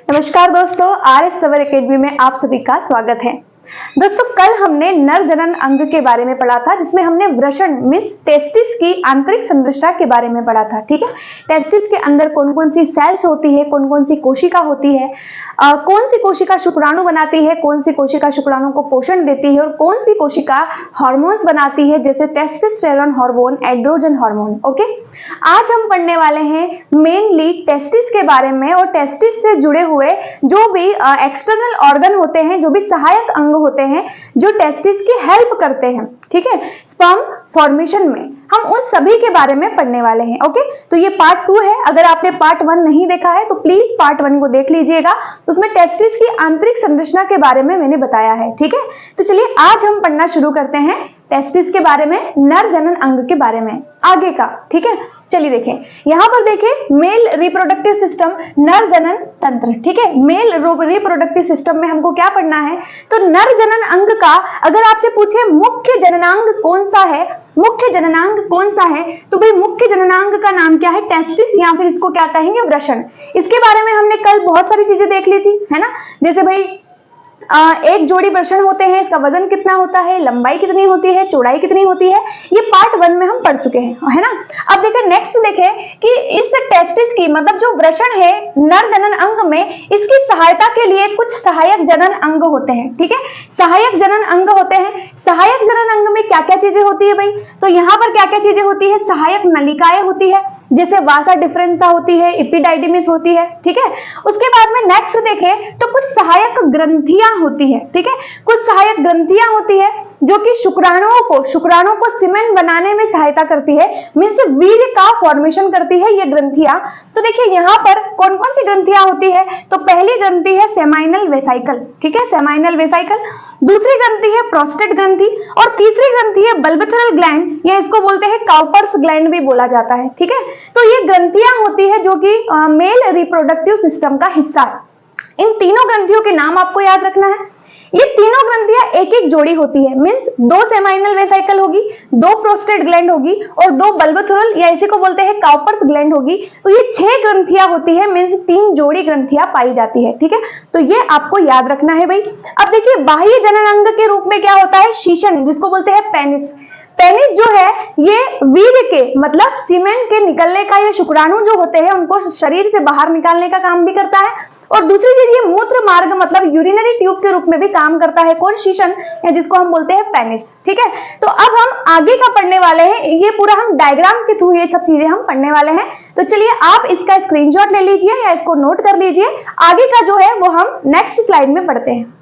नमस्कार दोस्तों, RS सवर एकेडमी में आप सभी का स्वागत है। दोस्तों, कल हमने नर जनन अंग के बारे में पढ़ा था, जिसमें हमने वृषण मीन्स टेस्टिस की आंतरिक संरचना के बारे में पढ़ा था। ठीक है, टेस्टिस के अंदर कौन कौन सी सेल्स होती है, कौन कौन सी कोशिका होती है, कौन सी कोशिका शुक्राणु बनाती है, कौन सी कोशिका शुक्राणु को पोषण देती है और कौन सी कोशिका हार्मोन्स बनाती है, जैसे testosterone hormone, androgen hormone. Okay, आज हम पढ़ने वाले हैं मेनली टेस्टिस के बारे में और टेस्टिस से जुड़े हुए जो भी एक्सटर्नल ऑर्गन होते हैं, जो भी सहायक अंग होते हैं जो टेस्टिस की हेल्प करते हैं। ठीक है, स्पर्म फॉर्मेशन में हम उन सभी के बारे में पढ़ने वाले हैं। ओके, तो ये पार्ट 2 है। अगर आपने पार्ट 1 नहीं देखा है तो प्लीज पार्ट 1 को देख लीजिएगा, उसमें टेस्टिस की आंतरिक संरचना के बारे में मैंने बताया है। ठीक है, तो चलिए आज हम पढ़ना शुरू करते हैं टेस्टिस के बारे में, नर जनन अंग के बारे में आगे का। ठीक है, चलिए देखें, यहां पर देखें मेल रिप्रोडक्टिव सिस्टम, नर जनन तंत्र। ठीक है, मेल रिप्रोडक्टिव सिस्टम में हमको क्या पढ़ना है, तो नर जनन अंग का अगर आपसे पूछे मुख्य जननांग कौन सा है, मुख्य जननांग कौन सा है, तो भाई मुख्य जननांग का नाम क्या है, टेस्टिस, या फिर इसको क्या कहेंगे, वृषण। इसके बारे में हमने कल बहुत सारी चीजें देख ली थी, है ना। जैसे भाई एक जोड़ी वृषण होते हैं, इसका वजन कितना होता है, लंबाई कितनी होती है, चौड़ाई कितनी होती है, ये पार्ट 1 में हम पढ़ चुके हैं, है ना। अब देखें नेक्स्ट देखें कि इस टेस्टिस की मतलब जो वृषण है नर जनन अंग में, इसकी सहायता के लिए कुछ सहायक जनन अंग होते हैं। ठीक है, सहायक जनन अंग होते हैं। सहायक जनन अंग में क्या क्या चीजें होती है भाई, तो यहाँ पर क्या क्या चीजें होती है, सहायक नलिकाएं होती है, जैसे वासा डिफरेंसा होती है, एपिडाइडिमिस होती है। ठीक है, उसके बाद में नेक्स्ट देखें तो कुछ सहायक ग्रंथियां होती है। ठीक है, कुछ सहायक ग्रंथियां होती है जो कि शुक्राणुओं को सीमेन बनाने में सहायता करती है, मीन्स वीर्य का फॉर्मेशन करती है ये ग्रंथियां। तो देखिए यहाँ पर कौन कौन सी ग्रंथियां होती है, तो पहली ग्रंथि है सेमाइनल वेसाइकल। ठीक है, सेमाइनल वेसाइकल। दूसरी ग्रंथि है प्रोस्टेट ग्रंथि और तीसरी ग्रंथि है बल्बिथरल ग्लैंड, या इसको बोलते हैं काउपर्स ग्लैंड भी बोला जाता है। ठीक है, तो ये ग्रंथियां होती है जो कि मेल रिप्रोडक्टिव सिस्टम का हिस्सा है। इन तीनों ग्रंथियों के नाम आपको याद रखना है। ये तीनों ग्रंथियां एक एक जोड़ी होती है, मीन्स 2 सेमाइनल वेसाइकल होगी, 2 प्रोस्टेट ग्लैंड होगी और 2 बल्बिथरल या इसी को बोलते हैं काउपर्स ग्लैंड होगी। तो ये 6 ग्रंथियां होती है, मीन्स 3 जोड़ी ग्रंथियां पाई जाती है। ठीक है, तो ये आपको याद रखना है भाई। अब देखिए बाह्य जनन अंग के रूप में क्या होता है, शीशन, जिसको बोलते हैं पेनिस। पेनिस जो है ये वीर्य के मतलब सीमेन के निकलने का, ये शुक्राणु जो होते हैं उनको शरीर से बाहर निकालने का काम भी करता है। और दूसरी चीज ये मूत्र मार्ग मतलब यूरिनरी ट्यूब के रूप में भी काम करता है, कौन, शीशन, या जिसको हम बोलते हैं पेनिस। ठीक है, तो अब हम आगे का पढ़ने वाले हैं, ये पूरा हम डायग्राम के थ्रू ये सब चीजें हम पढ़ने वाले हैं। तो चलिए आप इसका स्क्रीनशॉट ले लीजिए या इसको नोट कर लीजिए, आगे का जो है वो हम नेक्स्ट स्लाइड में पढ़ते हैं।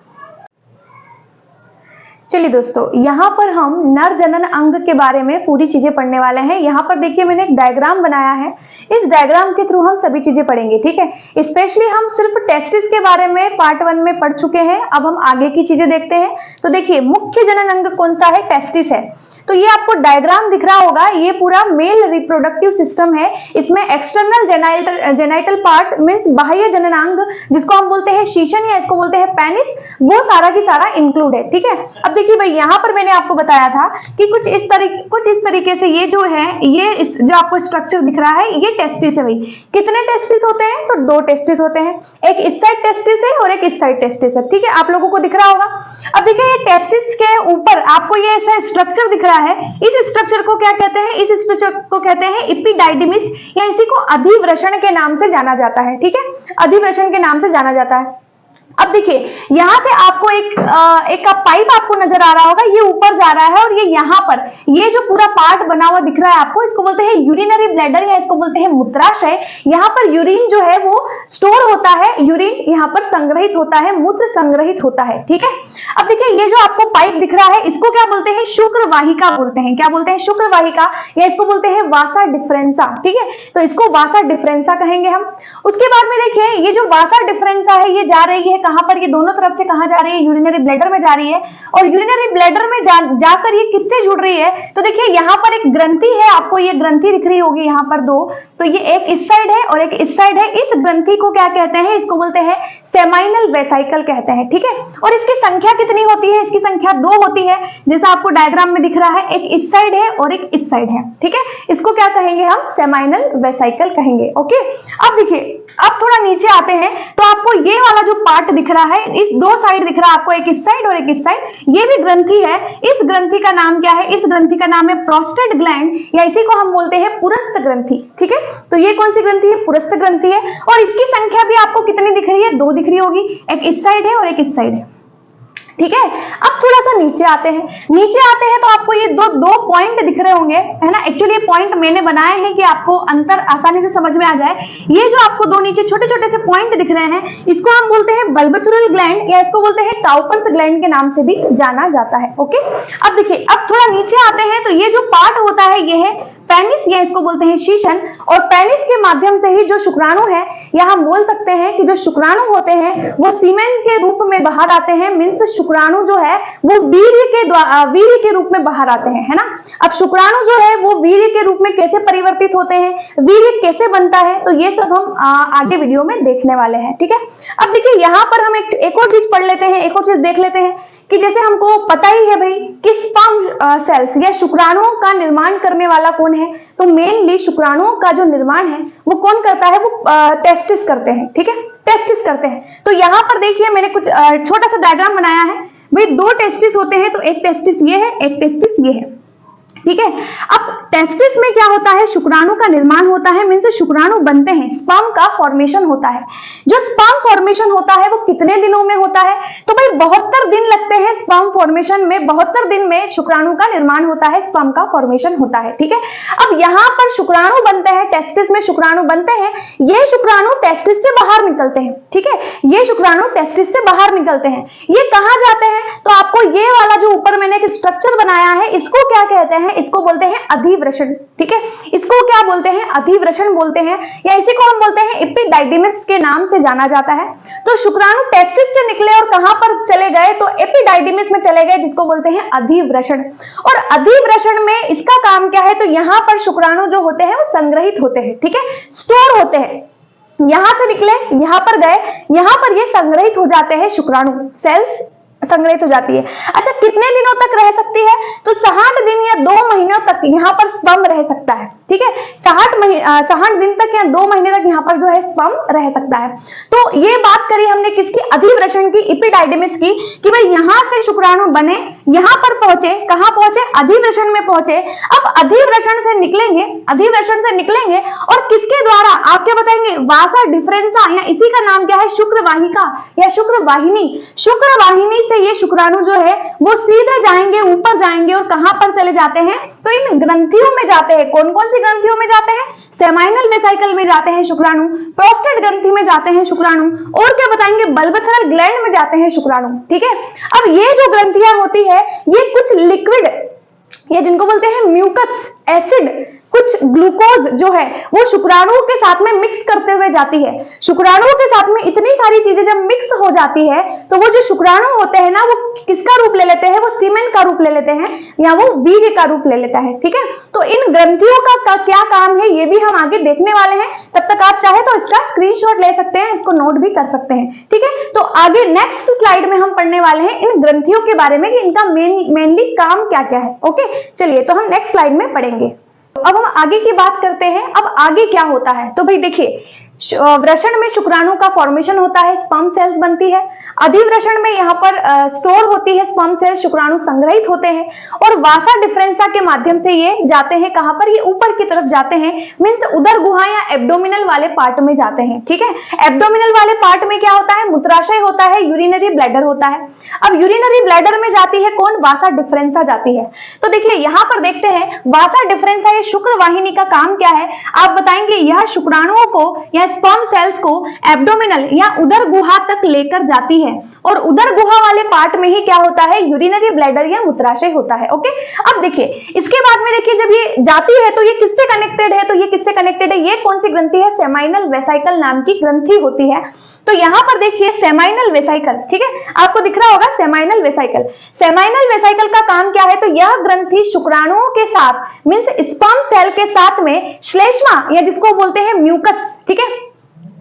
चलिए दोस्तों, यहाँ पर हम नर जनन अंग के बारे में पूरी चीजें पढ़ने वाले हैं। यहाँ पर देखिए मैंने एक डायग्राम बनाया है, इस डायग्राम के थ्रू हम सभी चीजें पढ़ेंगे। ठीक है, स्पेशली हम सिर्फ टेस्टिस के बारे में पार्ट 1 में पढ़ चुके हैं, अब हम आगे की चीजें देखते हैं। तो देखिए मुख्य जनन अंग कौन सा है, टेस्टिस है। तो ये आपको डायग्राम दिख रहा होगा, ये पूरा मेल रिप्रोडक्टिव सिस्टम है। इसमें एक्सटर्नल जेनाइटल पार्ट मींस बाह्य जननांग, जिसको हम बोलते हैं शीशन या इसको बोलते हैं पेनिस, वो सारा की सारा इंक्लूड है। ठीक है, अब देखिए भाई यहाँ पर मैंने आपको बताया था कि कुछ इस तरीके से ये जो है, ये जो आपको स्ट्रक्चर दिख रहा है ये टेस्टिस है। भाई कितने टेस्टिस होते हैं, तो 2 टेस्टिस होते हैं, एक इस साइड टेस्टिस है और एक इस साइड टेस्टिस है। ठीक है, आप लोगों को दिख रहा होगा। अब देखिए ये टेस्टिस के ऊपर आपको ये ऐसा स्ट्रक्चर दिख रहा है, इस स्ट्रक्चर को क्या कहते हैं, इस स्ट्रक्चर को कहते हैं एपिडाइडिमिस, या इसी को अधिवृषण के नाम से जाना जाता है। ठीक है, अधिवृषण के नाम से जाना जाता है। अब देखिए यहां से आपको एक पाइप आपको नजर आ रहा होगा, ये ऊपर जा रहा है और ये यहाँ पर ये जो पूरा पार्ट बना हुआ दिख रहा है आपको, इसको बोलते हैं यूरिनरी ब्लैडर या इसको बोलते हैं मूत्राशय। यहाँ पर यूरिन जो है वो स्टोर होता है, यूरिन यहाँ पर संग्रहित होता है, मूत्र संग्रहित होता है। ठीक है, अब देखिए ये जो आपको पाइप दिख रहा है इसको क्या बोलते हैं, शुक्र वाहिका बोलते हैं। क्या बोलते हैं, शुक्र वाहिका, या इसको बोलते हैं वासा डिफरेंसा। ठीक है, तो इसको वासा डिफरेंसा कहेंगे हम। उसके बाद में देखिए ये जो वासा डिफरेंसा है ये जा रही है कहां पर, ये दोनों तरफ से कहां जा रही है, यूरिनरी ब्लैडर में जा रही है। और यूरिनरी ब्लैडर में जाकर ये किससे जुड़ रही है, तो देखिए यहाँ पर एक ग्रंथि है, आपको ये ग्रंथि दिख रही होगी यहाँ पर 2, तो ये एक इस साइड है और एक इस साइड है। इस ग्रंथि को क्या कहते हैं, इसको बोलते हैं सेमाइनल वेसाइकल कहते हैं। ठीक है, और इसकी संख्या कितनी होती है, इसकी संख्या 2 होती है, जैसा आपको डायग्राम में दिख रहा है, एक इस साइड है और एक इस साइड है। ठीक है, इसको क्या कहेंगे हम, सेमाइनल वेसाइकल कहेंगे। ओके, अब देखिए अब थोड़ा नीचे आते हैं तो आपको ये वाला जो पार्ट दिख रहा है, इस दो साइड दिख रहा है आपको, एक इस साइड और एक इस साइड, ये भी ग्रंथि है। इस ग्रंथि का नाम क्या है? इस ग्रंथि का नाम है प्रोस्टेट ग्लैंड, या इसी को हम बोलते हैं पुरस्थ ग्रंथि। ठीक है, तो ये कौन सी ग्रंथि है? पुरस्थ ग्रंथि है। और इसकी संख्या भी आपको कितनी दिख रही है? 2 दिख रही होगी, एक इस साइड है और एक इस साइड है। ठीक है, अब थोड़ा सा नीचे आते हैं। नीचे आते हैं तो आपको ये दो पॉइंट दिख रहे होंगे, है ना। एक्चुअली ये पॉइंट मैंने बनाए हैं कि आपको अंतर आसानी से समझ में आ जाए। ये जो आपको 2 नीचे छोटे छोटे से पॉइंट दिख रहे हैं, इसको हम बोलते हैं बल्बैचुरल ग्लैंड, या इसको बोलते हैं काउपर्स ग्लैंड के नाम से भी जाना जाता है। ओके, अब देखिए, अब थोड़ा नीचे आते हैं तो ये जो पार्ट होता है ये है पेनिस, या इसको बोलते हैं शीशन। और पेनिस के माध्यम से ही जो शुक्राणु है, या हम बोल सकते हैं कि जो शुक्राणु होते हैं वो सीमेन के रूप में बाहर आते हैं। मींस शुक्राणु जो है वो वीर्य के रूप में बाहर आते हैं, है ना। अब शुक्राणु जो है वो वीर्य के रूप में कैसे परिवर्तित होते हैं, वीर्य कैसे बनता है, तो ये सब हम आगे वीडियो में देखने वाले हैं। ठीक है, अब देखिए यहाँ पर हम एक और चीज पढ़ लेते हैं, एक और चीज देख लेते हैं कि जैसे हमको पता ही है भाई कि स्पर्म सेल्स या शुक्राणुओं का निर्माण करने वाला कौन है, तो मेनली शुक्राणुओं का जो निर्माण है वो कौन करता है? वो टेस्टिस करते हैं। ठीक है, टेस्टिस करते हैं। तो यहाँ पर देखिए मैंने कुछ छोटा सा डायग्राम बनाया है। भाई 2 टेस्टिस होते हैं, तो एक टेस्टिस ये है, एक टेस्टिस ये है। ठीक है, अब टेस्टिस में क्या होता है? शुक्राणु का निर्माण होता है, मींस शुक्राणु बनते हैं, स्पर्म का फॉर्मेशन होता है। जो स्पर्म फॉर्मेशन होता है वो कितने दिनों में होता है? तो भाई 72 दिन लगते हैं स्पर्म फॉर्मेशन में। 72 दिन में शुक्राणु का निर्माण होता है, स्पर्म का फॉर्मेशन होता है। ठीक है, अब यहाँ पर शुक्राणु बनते हैं, टेस्टिस में शुक्राणु बनते हैं। ये शुक्राणु टेस्टिस से बाहर निकलते हैं। ठीक है, ये शुक्राणु टेस्टिस से बाहर निकलते हैं। ये कहाँ जाते हैं? तो आपको ये वाला जो ऊपर मैंने एक स्ट्रक्चर बनाया है, इसको क्या कहते हैं? इसको बोलते हैं अधिवृषण। ठीक है, इसको क्या बोलते हैं? अधिवृषण बोलते हैं, या इसी को हम बोलते हैं एपिडाइडिमिस के नाम से जाना जाता है। तो शुक्राणु टेस्टिस से निकले और कहां पर चले गए? तो एपिडाइडिमिस में चले गए, जिसको बोलते हैं अधिवृषण। और अधिवृषण में इसका काम क्या है? तो यहाँ पर शुक्राणु जो होते हैं वो संग्रहित होते हैं। ठीक है, स्टोर होते हैं। यहां से निकले, यहां पर गए, यहां पर ये संग्रहित हो जाते हैं, शुक्राणु सेल्स संग्रहित हो जाती है। अच्छा, कितने दिनों तक रह सकती है? तो 60 दिन या 2 महीनों तक यहाँ पर स्पर्म रह सकता है। ठीक है, 60 दिन तक या 2 महीने तक यहाँ पर जो है स्पर्म रह सकता है। तो ये बात करी हमने किसकी? अधिवृषण की, एपिडाइडिमिस की, कि भाई यहाँ से शुक्राणु बने, यहाँ पर पहुंचे, कहाँ पहुंचे? अधिवृषण में पहुंचे। अब अधिवृषण से निकलेंगे, अधिवृषण से निकलेंगे और किसके द्वारा? आप क्या बताएंगे? वासा डिफरेंसा, या इसी का नाम क्या है? शुक्रवाहिका या शुक्रवाहिनी। शुक्रवाहिनी से ये शुक्राणु जो है वो सीधे जाएंगे, ऊपर जाएंगे, और कहां पर चले जाते हैं? तो इन ग्रंथियों में जाते हैं। कौन कौन सी ग्रंथियों में जाते हैं? सेमाइनल वेसिकल में जाते हैं शुक्राणु, प्रोस्टेट ग्रंथि में जाते हैं शुक्राणु, और क्या बताएंगे? बल्बैचुरल ग्लैंड में जाते हैं शुक्राणु। ठीक है, अब ये जो ग्रंथियां होती है ये कुछ लिक्विड, या जिनको बोलते हैं म्यूकस एसिड, कुछ ग्लूकोज जो है वो शुक्राणुओं के साथ में मिक्स करते हुए जाती है। शुक्राणुओं के साथ में इतनी सारी चीजें जब मिक्स हो जाती है तो वो जो शुक्राणु होते हैं ना, वो किसका रूप ले लेते हैं? वो सीमेन का रूप ले लेते हैं, या वो वीर्य का रूप ले लेता है। ठीक है, तो इन ग्रंथियों का क्या काम है ये भी हम आगे देखने वाले हैं। तब तक आप चाहे तो इसका स्क्रीनशॉट ले सकते हैं, इसको नोट भी कर सकते हैं। ठीक है, तो आगे नेक्स्ट स्लाइड में हम पढ़ने वाले हैं इन ग्रंथियों के बारे में कि इनका मेनली काम क्या क्या है। ओके, चलिए तो हम नेक्स्ट स्लाइड में पढ़ेंगे। अब हम आगे की बात करते हैं। अब आगे क्या होता है? तो भाई देखिए, वृषण में शुक्राणु का फॉर्मेशन होता है, स्पर्म सेल्स बनती है। अधिवृषण में यहाँ पर स्टोर होती है स्पर्म सेल, शुक्राणु संग्रहित होते हैं, और वासा डिफरेंसा के माध्यम से ये जाते हैं कहां पर? ये ऊपर की तरफ जाते हैं, मींस उदर गुहा या एब्डोमिनल वाले पार्ट में जाते हैं। ठीक है, एब्डोमिनल वाले पार्ट में क्या होता है? मूत्राशय होता है, यूरिनरी ब्लैडर होता है। अब यूरिनरी ब्लैडर में जाती है कौन? वासा डिफरेंसा जाती है। तो देखिए यहाँ पर देखते हैं वासा डिफरेंसा, ये शुक्र वाहिनी का काम क्या है? आप बताएंगे, यह शुक्राणुओं को या स्पर्म सेल्स को एब्डोमिनल या उदर गुहा तक लेकर जाती है, और उदर गुहा वाले पार्ट में ही क्या होता है? यूरिनरी ब्लैडर या मूत्राशय होता है। ओके, अब देखिए इसके बाद में देखिए जब ये जाती है तो ये किससे कनेक्टेड है? तो ये किससे कनेक्टेड है? ये कौन सी ग्रंथि है? सेमाइनल वेसिकल नाम की ग्रंथि होती है। तो यहाँ पर देखिए सेमाइनल वेसिकल, ठीक है, आपको दिख रहा होगा सेमाइनल वेसिकल। सेमाइनल वेसिकल का काम क्या है? तो यह ग्रंथि शुक्राणुओं के साथ मींस स्पर्म सेल के साथ में श्लेष्मा, या जिसको बोलते हैं म्यूकस, ठीक है,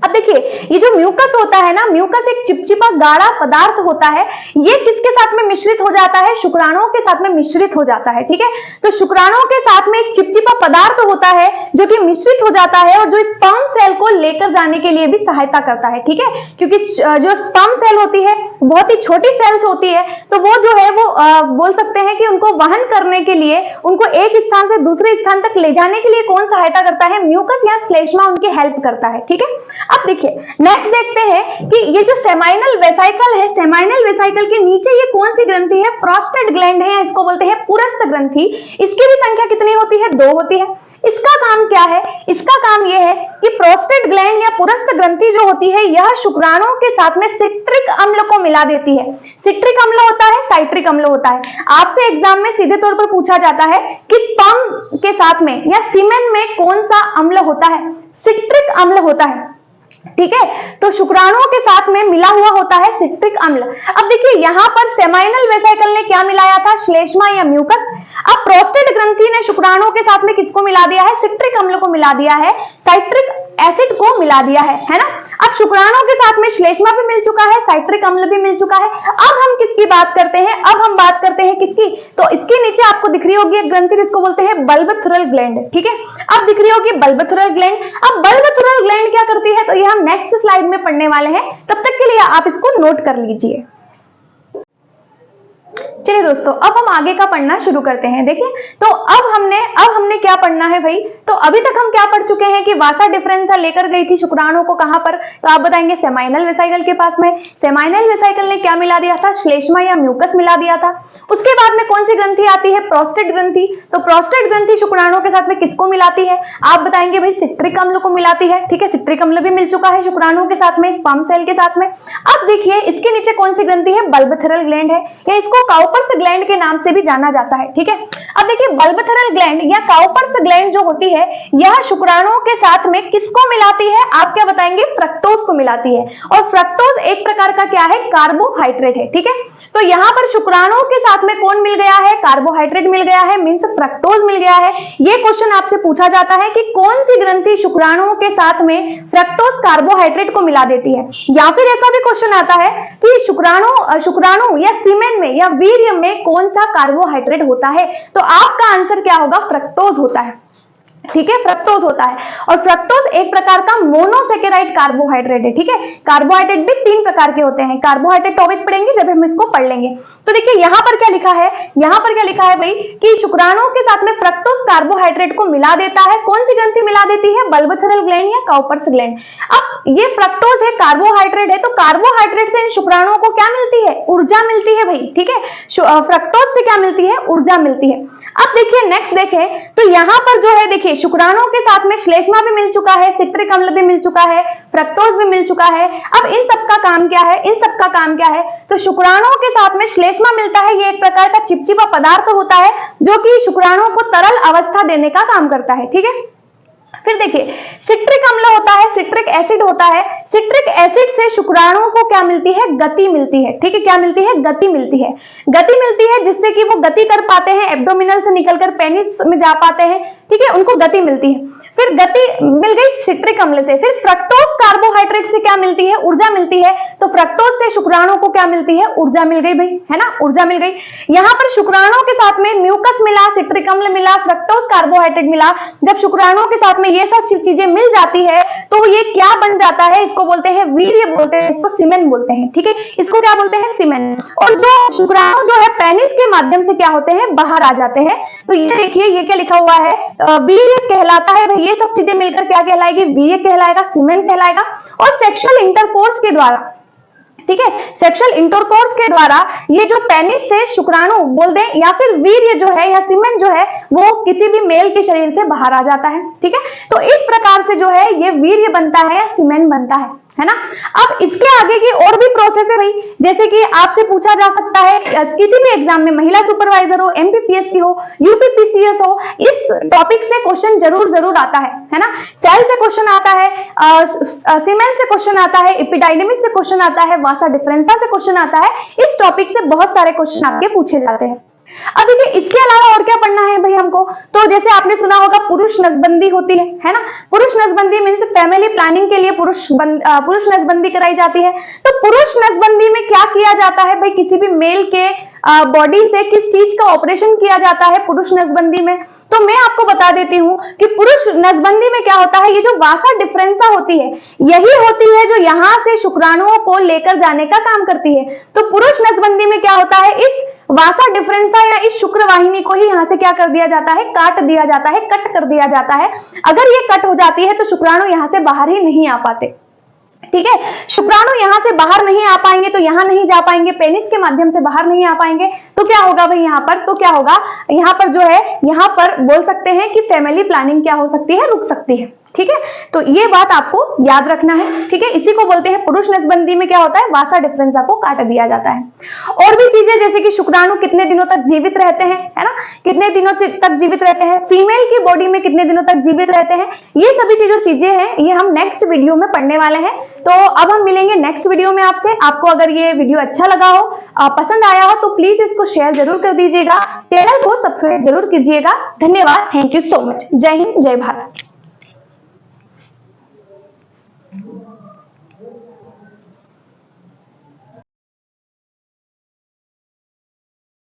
अब देखिए ये जो म्यूकस होता है ना, म्यूकस एक चिपचिपा गाढ़ा पदार्थ होता है, ये किसके साथ में मिश्रित हो जाता है, शुक्राणुओं के साथ में मिश्रित हो जाता है। ठीक है, तो शुक्राणुओं के साथ में एक चिपचिपा पदार्थ होता है जो कि मिश्रित हो जाता है और जो स्पर्म सेल को लेकर जाने के लिए भी सहायता करता है। ठीक है, क्योंकि जो स्पर्म सेल होती है बहुत ही छोटी सेल्स होती है, तो वो जो है वो बोल सकते हैं कि उनको वहन करने के लिए, उनको एक स्थान से दूसरे स्थान तक ले जाने के लिए कौन सहायता करता है, म्यूकस या श्लेष्मा उनकी हेल्प करता है। ठीक है, अब देखिए नेक्स्ट देखते हैं कि ये जो सेमाइनल वेसाइकल है, सेमाइनल वेसाइकल के नीचे ये कौन सी ग्रंथि है, प्रोस्टेट ग्लैंड है, इसको बोलते हैं पुरस्थ ग्रंथि। इसकी भी संख्या कितनी होती है, 2 होती है। इसका काम क्या है, इसका काम यह है कि प्रोस्टेट ग्लैंड या पुरस्थ ग्रंथि जो होती है यह शुक्राणुओं के साथ में सिट्रिक अम्ल को मिला देती है। सिट्रिक अम्ल होता है, साइट्रिक अम्ल होता है। आपसे एग्जाम में सीधे तौर पर पूछा जाता है कि स्पर्म के साथ में या सीमेन में कौन सा अम्ल होता है, सिट्रिक अम्ल होता है। ठीक है, तो शुक्राणुओं के साथ में मिला हुआ होता है सिट्रिक अम्ल। अब देखिए यहां पर सेमाइनल वेसाइकल ने क्या मिलाया था, श्लेष्मा या म्यूकस। अब प्रोस्टेट ग्रंथि ने शुक्राणुओं के साथ में किसको मिला दिया है, सिट्रिक अम्ल को मिला दिया है, साइट्रिक एसिड को मिला दिया है ना। अब शुक्राणुओं के साथ में श्लेष्मा भी मिल चुका है, साइट्रिक अम्ल भी मिल चुका है। अब हम किसकी बात करते हैं, अब हम बात करते हैं किसकी, तो इसके नीचे आपको दिख रही होगी एक ग्रंथि जिसको बोलते हैं बल्बथुरल ग्लैंड। ठीक है, अब दिख रही होगी बल्बथुरल ग्लैंड। अब बल्बथुरल ग्लैंड क्या करती है, तो ये हम नेक्स्ट स्लाइड में पढ़ने वाले हैं, तब तक के लिए आप इसको नोट कर लीजिए। चलिए दोस्तों अब हम आगे का पढ़ना शुरू करते हैं। देखिए तो अब हमने क्या पढ़ना है भाई, तो अभी तक हम क्या पढ़ चुके हैं कि वासा डिफरेंसा लेकर गई थी शुक्राणुओं को कहां पर, तो आप बताएंगे सेमाइनल वेसाइकल के पास में। सेमाइनल वेसाइकल ने क्या मिला दिया था, श्लेष्मा या म्यूकस मिला दिया था। उसके बाद में कौन सी ग्रंथि आती है, प्रोस्टेट ग्रंथि। तो प्रोस्टेट ग्रंथि शुक्राणुओं के साथ में किसको मिलाती है, आप बताएंगे भाई सिट्रिक अम्ल को मिलाती है। ठीक है, सिट्रिक अम्ल भी मिल चुका है शुक्राणुओं के साथ में, स्पर्म सेल के साथ में। अब देखिए इसके नीचे कौन सी ग्रंथि है, बल्बथुरल ग्लैंड है, या इसको काउपर्स ग्लैंड के नाम से भी जाना जाता है। ठीक है, अब देखिए बल्बथुरल ग्लैंड या काउपर्स ग्लैंड जो होती है यह शुक्राणुओं के साथ में किसको मिलाती है, आप क्या बताएंगे, फ्रक्टोज को मिलाती है। और फ्रक्टोज एक प्रकार का क्या है, कार्बोहाइड्रेट है। ठीक है, तो यहाँ पर शुक्राणुओं के साथ में कौन मिल गया है, कार्बोहाइड्रेट मिल गया है, मींस फ्रक्टोज मिल गया है। ये क्वेश्चन आपसे पूछा जाता है कि कौन सी ग्रंथि शुक्राणुओं के साथ में फ्रक्टोज कार्बोहाइड्रेट को मिला देती है। या फिर ऐसा भी क्वेश्चन आता है कि शुक्राणु या सीमेन में या वीर्य में कौन सा कार्बोहाइड्रेट होता है, तो आपका आंसर क्या होगा, फ्रक्टोज होता है। ठीक है, फ्रक्टोज होता है। और फ्रक्टोज एक प्रकार का मोनोसेकेराइड कार्बोहाइड्रेट है। ठीक है, कार्बोहाइड्रेट भी 3 प्रकार के होते हैं, कार्बोहाइड्रेट टॉपिक पढ़ेंगे जब हम इसको पढ़ लेंगे। तो देखिए यहाँ पर क्या लिखा है, यहाँ पर क्या लिखा है भाई कि शुक्राणुओं के साथ में फ्रक्टोज कार्बोहाइड्रेट को मिला देता है। कौन सी ग्रंथि मिला देती है, बल्बथुरल ग्लैंड या काउपर्स ग्लैंड। अब ये फ्रक्टोज है, कार्बोहाइड्रेट है, तो कार्बोहाइड्रेट से इन शुक्राणुओं को क्या मिलती है, ऊर्जा मिलती है भाई। ठीक है, फ्रक्टोज से क्या मिलती है, ऊर्जा मिलती है। अब देखिए नेक्स्ट देखें तो यहाँ पर जो है, देखिए शुक्राणुओं के साथ में श्लेष्मा भी मिल चुका है, सिट्रिक अम्ल भी मिल चुका है, फ्रक्टोज भी मिल चुका है। अब इन सब का काम क्या है, इन सब का काम क्या है, तो शुक्राणुओं के साथ में श्लेष्मा मिलता है, ये एक प्रकार का चिपचिपा पदार्थ होता है जो कि शुक्राणुओं को तरल अवस्था देने का काम करता है। ठीक है, फिर देखिए सिट्रिक अम्ल होता है, सिट्रिक एसिड होता है। सिट्रिक एसिड से शुक्राणुओं को क्या मिलती है, गति मिलती है। ठीक है, क्या मिलती है, गति मिलती है। गति मिलती है जिससे कि वो गति कर पाते हैं, एब्डोमिनल से निकलकर पेनिस में जा पाते हैं। ठीक है, उनको गति मिलती है। फिर गति मिल गई सिट्रिक अम्ल से। फिर फ्रक्टोज कार्बोहाइड्रेट से क्या मिलती है, ऊर्जा मिलती है। तो फ्रक्टोज से शुक्राणुओं को क्या मिलती है, ऊर्जा मिल गई भाई, है ना, ऊर्जा मिल गई। यहाँ पर शुक्राणुओं के साथ में म्यूकस मिला, सिट्रिक अम्ल मिला, फ्रक्टोज कार्बोहाइड्रेट मिला। जब शुक्राणुओं के साथ में ये सब चीजें मिल जाती है तो ये क्या बन जाता है, इसको बोलते हैं वीर्य, बोलते हैं इसको सीमेन बोलते हैं। ठीक है, इसको क्या बोलते हैं, सीमेन। और जो शुक्राणु जो है पेनिस के माध्यम से क्या होते हैं, बाहर आ जाते हैं। तो ये देखिए ये क्या लिखा हुआ है, वीर्य कहलाता है। ये सब चीजें मिलकर क्या कहलाएगी, वीर्य कहलाएगा, सीमेन कहलाएगा। और सेक्सुअल इंटरकोर्स के द्वारा, ठीक है, सेक्सुअल इंटरकोर्स के द्वारा ये जो पेनिस से शुक्राणु बोल दें या फिर वीर्य जो है या सीमेन जो है वो किसी भी मेल के शरीर से बाहर आ जाता है। ठीक है, तो इस प्रकार से जो है ये वीर्य बनता है या सीमेन बनता है ना। अब इसके आगे की और भी प्रोसेस है भाई, जैसे कि आपसे पूछा जा सकता है किसी भी एग्जाम में, महिला सुपरवाइजर हो, एमपीपीएससी हो, यूपीपीसीएस हो, इस टॉपिक से क्वेश्चन जरूर आता है ना। सेल से क्वेश्चन आता है, सीमेन से क्वेश्चन आता है, एपिडाइडमिस से क्वेश्चन आता है, वासा डिफरेंसा से क्वेश्चन आता है। इस टॉपिक से बहुत सारे क्वेश्चन आपके पूछे जाते हैं। अब देखिए इसके अलावा और क्या पढ़ना है भाई हमको, तो जैसे आपने सुना होगा पुरुष नसबंदी होती है ना। पुरुष नसबंदी मीन्स फैमिली प्लानिंग के लिए पुरुष नसबंदी कराई जाती है। तो पुरुष नसबंदी में क्या किया जाता है भाई, किसी भी मेल के बॉडी से किस चीज का ऑपरेशन किया जाता है पुरुष नसबंदी में। तो मैं आपको बता देती हूँ कि पुरुष नसबंदी में क्या होता है, ये जो वासा डिफरेंसा होती है यही होती है जो यहाँ से शुक्राणुओं को लेकर जाने का काम करती है। तो पुरुष नसबंदी में क्या होता है, इस वासा डिफरेंसा या इस शुक्र वाहिनी को ही यहाँ से क्या कर दिया जाता है, काट दिया जाता है, कट कर दिया जाता है। अगर ये कट हो जाती है तो शुक्राणु यहाँ से बाहर ही नहीं आ पाते। ठीक है, शुक्राणु यहाँ से बाहर नहीं आ पाएंगे तो यहाँ नहीं जा पाएंगे, पेनिस के माध्यम से बाहर नहीं आ पाएंगे तो क्या होगा भाई यहाँ पर, तो क्या होगा यहाँ पर जो है, यहाँ पर बोल सकते हैं कि फैमिली प्लानिंग क्या हो सकती है, रुक सकती है। ठीक है, तो ये बात आपको याद रखना है। ठीक है, इसी को बोलते हैं पुरुष नसबंदी में क्या होता है, वासा डिफरेंसा को काट दिया जाता है। और भी चीजें जैसे कि शुक्राणु कितने दिनों तक जीवित रहते हैं, है ना, कितने दिनों तक जीवित रहते हैं, फीमेल की बॉडी में कितने दिनों तक जीवित रहते हैं, ये सभी चीजें हैं, ये हम नेक्स्ट वीडियो में पढ़ने वाले हैं। तो अब हम मिलेंगे नेक्स्ट वीडियो में आपसे। आपको अगर ये वीडियो अच्छा लगा हो, पसंद आया हो, तो प्लीज इसको शेयर जरूर कर दीजिएगा, चैनल को सब्सक्राइब जरूर कीजिएगा। धन्यवाद, थैंक यू सो मच। जय हिंद, जय भारत।